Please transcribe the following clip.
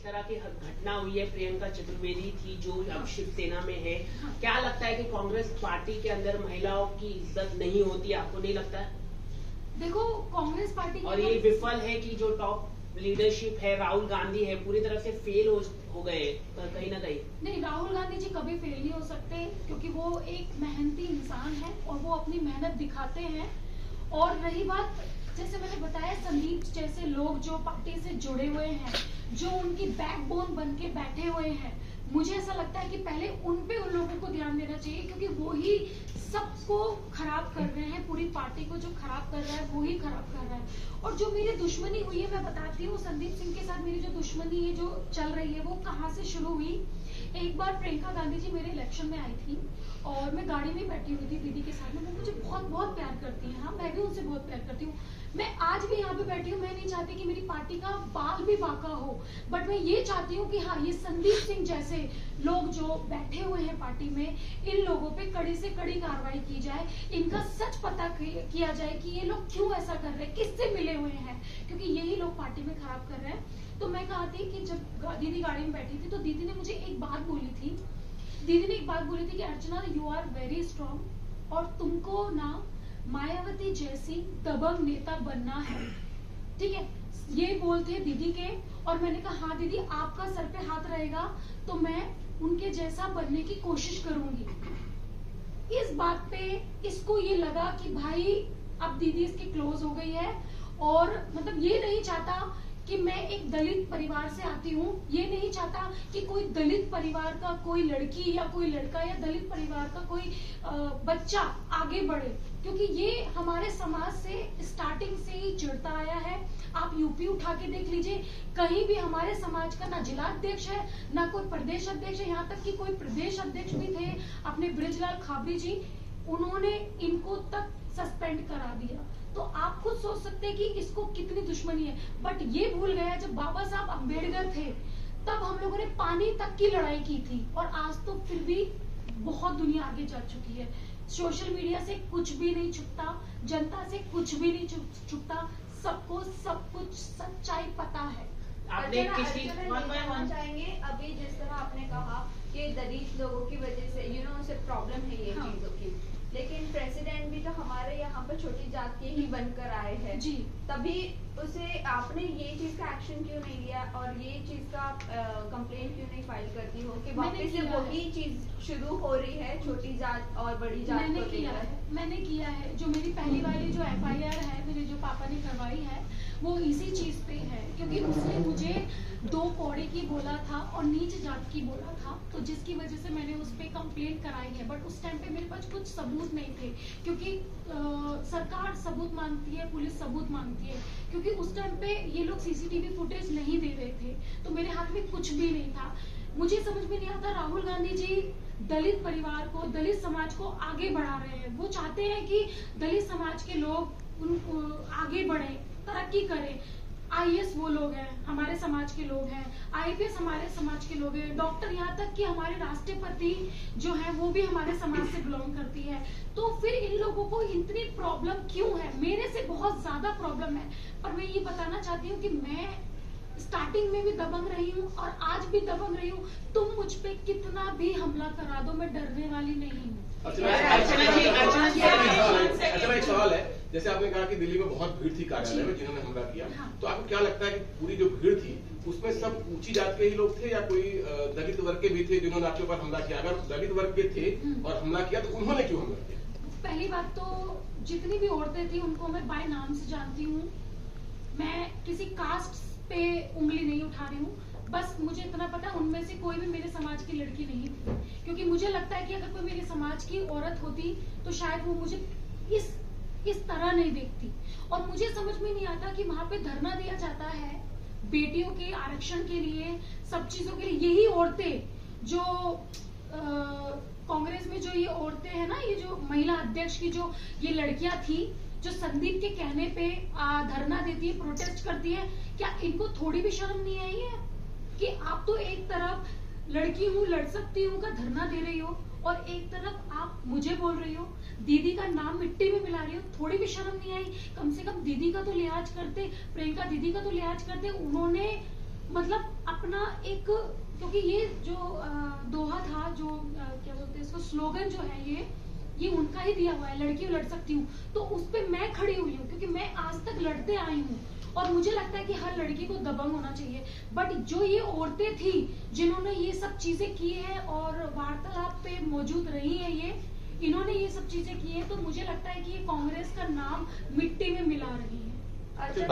तरह की घटना हुई है, प्रियंका चतुर्वेदी थी जो अब शिवसेना में है, क्या लगता है कि कांग्रेस पार्टी के अंदर महिलाओं की इज्जत नहीं होती, आपको नहीं लगता है? देखो कांग्रेस पार्टी और ये विफल है कि जो टॉप लीडरशिप है, राहुल गांधी है, पूरी तरह से फेल हो गए कहीं ना कहीं। नहीं, राहुल गांधी जी कभी फेल नहीं हो सकते, क्योंकि वो एक मेहनती इंसान है और वो अपनी मेहनत दिखाते हैं। और रही बात, जैसे मैंने बताया, संदीप जैसे लोग जो पार्टी से जुड़े हुए हैं, जो उनकी बैकबोन बन के बैठे हुए हैं, मुझे ऐसा लगता है कि पहले उन लोगों को ध्यान देना चाहिए, क्योंकि वो ही सबको खराब कर रहे हैं। पूरी पार्टी को जो खराब कर रहा है वो ही खराब कर रहा है। और जो मेरी दुश्मनी हुई है, मैं बताती हूँ, संदीप सिंह के साथ मेरी जो दुश्मनी है जो चल रही है, वो कहाँ से शुरू हुई। एक बार प्रियंका गांधी जी मेरे इलेक्शन में आई थी और मैं गाड़ी में बैठी हुई थी दीदी के साथ में। वो मुझे बहुत बहुत प्यार करती हैं, हाँ मैं भी उनसे बहुत प्यार करती हूँ। मैं आज भी यहाँ पे बैठी हूँ, मैं नहीं चाहती कि मेरी पार्टी का बाल भी बांका हो, बट मैं ये चाहती हूँ कि हाँ, ये संदीप सिंह जैसे लोग जो बैठे हुए हैं पार्टी में, इन लोगों पे कड़ी से कड़ी कार्रवाई की जाए, इनका सच पता किया जाए कि ये लोग क्यों ऐसा कर रहे हैं, किससे मिले हुए हैं, क्योंकि यही लोग पार्टी में खराब कर रहे हैं। तो मैं कहा थी कि जब दीदी गाड़ी में बैठी थी तो दीदी ने मुझे एक बात बोली थी। दीदी ने एक बात बोली थी कि अर्चना, यू आर वेरी स्ट्रॉन्ग और तुमको ना मायावती जैसी दबंग नेता बनना है, ठीक है। ये बोलते दीदी के, और मैंने कहा हाँ दीदी, आपका सर पे हाथ रहेगा तो मैं उनके जैसा बनने की कोशिश करूंगी। इस बात पे इसको ये लगा कि भाई अब दीदी इसकी क्लोज हो गई है, और मतलब ये नहीं चाहता कि मैं एक दलित परिवार से आती हूँ, ये नहीं चाहता कि कोई दलित परिवार का कोई लड़की या कोई लड़का या दलित परिवार का कोई बच्चा आगे बढ़े, क्योंकि ये हमारे समाज से स्टार्टिंग से ही जुड़ता आया है। आप यूपी उठा के देख लीजिए, कहीं भी हमारे समाज का ना जिला अध्यक्ष है, ना कोई प्रदेश अध्यक्ष है, यहाँ तक कि कोई प्रदेश अध्यक्ष भी थे अपने बृजलाल खाबरी जी, उन्होंने इनको तक सस्पेंड करा दिया। तो आप खुद सोच सकते हैं कि इसको कितनी दुश्मनी है। बट ये भूल गया, जब बाबा साहब अम्बेडकर थे तब हम लोगों ने पानी तक की लड़ाई की थी, और आज तो फिर भी बहुत दुनिया आगे जा चुकी है। सोशल मीडिया से कुछ भी नहीं छुपता, जनता से कुछ भी नहीं छुपता, सबको सब कुछ सच्चाई पता है। आपने किसी चाहेंगे अभी जिस तरह आपने कहा कि दलित लोगों की वजह से उसे प्रॉब्लम है ये चीजों की, लेकिन प्रेसिडेंट भी तो हमारे यहाँ पर छोटी जात के ही बनकर आए हैं जी, तभी उसे आपने ये चीज का एक्शन क्यों नहीं लिया और ये चीज का कंप्लेंट क्यों नहीं फाइल करती हो कि वापस से वही चीज शुरू हो रही है छोटी जात और बड़ी जात मैंने किया है। जो मेरी पहली वाली जो FIR है, मेरे जो पापा ने करवाई है, वो इसी चीज पे है, क्योंकि उसने मुझे 2 कौड़े की बोला था और नीच जात की बोला था, तो जिसकी वजह से मैंने उस पे कंप्लेंट कराई है। बट उस टाइम पे मेरे पास कुछ सबूत नहीं थे, क्योंकि सरकार सबूत मांगती है, पुलिस सबूत मांगती है, क्योंकि उस टाइम पे ये लोग CCTV फुटेज नहीं दे रहे थे, तो मेरे हाथ में कुछ भी नहीं था। मुझे समझ में नहीं आता, राहुल गांधी जी दलित परिवार को, दलित समाज को आगे बढ़ा रहे हैं। वो चाहते हैं कि दलित समाज के लोग आगे बढ़े, तरक्की करें। IAS वो लोग हैं, हमारे समाज के लोग हैं, IPS हमारे समाज के लोग हैं, डॉक्टर, यहाँ तक कि हमारे राष्ट्रपति जो है वो भी हमारे समाज से बिलोंग करती है। तो फिर इन लोगों को इतनी प्रॉब्लम क्यों है? मेरे से बहुत ज्यादा प्रॉब्लम है। पर मैं ये बताना चाहती हूँ कि मैं स्टार्टिंग में भी दबंग रही हूँ और आज भी दबंग रही हूँ। तुम मुझ पे कितना भी हमला करा दो, मैं डरने वाली नहीं हूँ। एक सवाल है, जैसे आपने कहा कि दिल्ली में बहुत भीड़ थी कार्यालय में जिन्होंने हमला किया, तो आपको क्या लगता है कि पूरी जो भीड़ थी उसमें सब ऊंची जात के ही लोग थे या कोई दलित वर्ग के भी थे जिन्होंने आपके ऊपर हमला किया? अगर दलित वर्ग के थे और हमला किया तो उन्होंने क्यों हमला किया? पहली बात तो जितनी भी औरतें थी उनको मैं बाय नाम से जानती हूँ, मैं किसी कास्ट पे उंगली नहीं उठा रही हूँ। बस मुझे इतना पता, उनमें से कोई भी मेरे समाज की लड़की नहीं थी, क्योंकि मुझे लगता है कि अगर कोई मेरे समाज की औरत होती तो शायद वो मुझे इस तरह नहीं देखती। और मुझे समझ में नहीं आता कि वहां पे धरना दिया जाता है बेटियों के आरक्षण के लिए, सब चीजों के लिए। यही औरतें जो कांग्रेस में जो ये औरतें हैं ना, ये जो महिला अध्यक्ष की जो ये लड़कियां थी, जो संदीप के कहने पे धरना देती है, प्रोटेस्ट करती है, क्या इनको थोड़ी भी शर्म नहीं आई है कि आप तो एक तरफ लड़की हूँ, लड़ सकती हूँ का धरना दे रही हो और एक तरफ आप मुझे बोल रही हो, दीदी का नाम मिट्टी में मिला रही हो? थोड़ी भी शर्म नहीं आई? कम से कम दीदी का तो लिहाज करते, प्रियंका दीदी का तो लिहाज करते। उन्होंने मतलब अपना एक, क्योंकि ये जो दोहा था, जो क्या बोलते हैं इसको, स्लोगन जो है ये उनका ही दिया हुआ है, लड़की लड़ सकती हूँ, तो उस पे मैं खड़ी हुई हूँ क्योंकि मैं आज तक लड़ते आई हूँ और मुझे लगता है कि हर लड़की को दबंग होना चाहिए। बट जो ये औरतें थी जिन्होंने ये सब चीजें की है और वार्तालाप पे मौजूद रही है, इन्होंने ये सब चीजें की है, तो मुझे लगता है कि ये कांग्रेस का नाम मिट्टी में मिला रही है।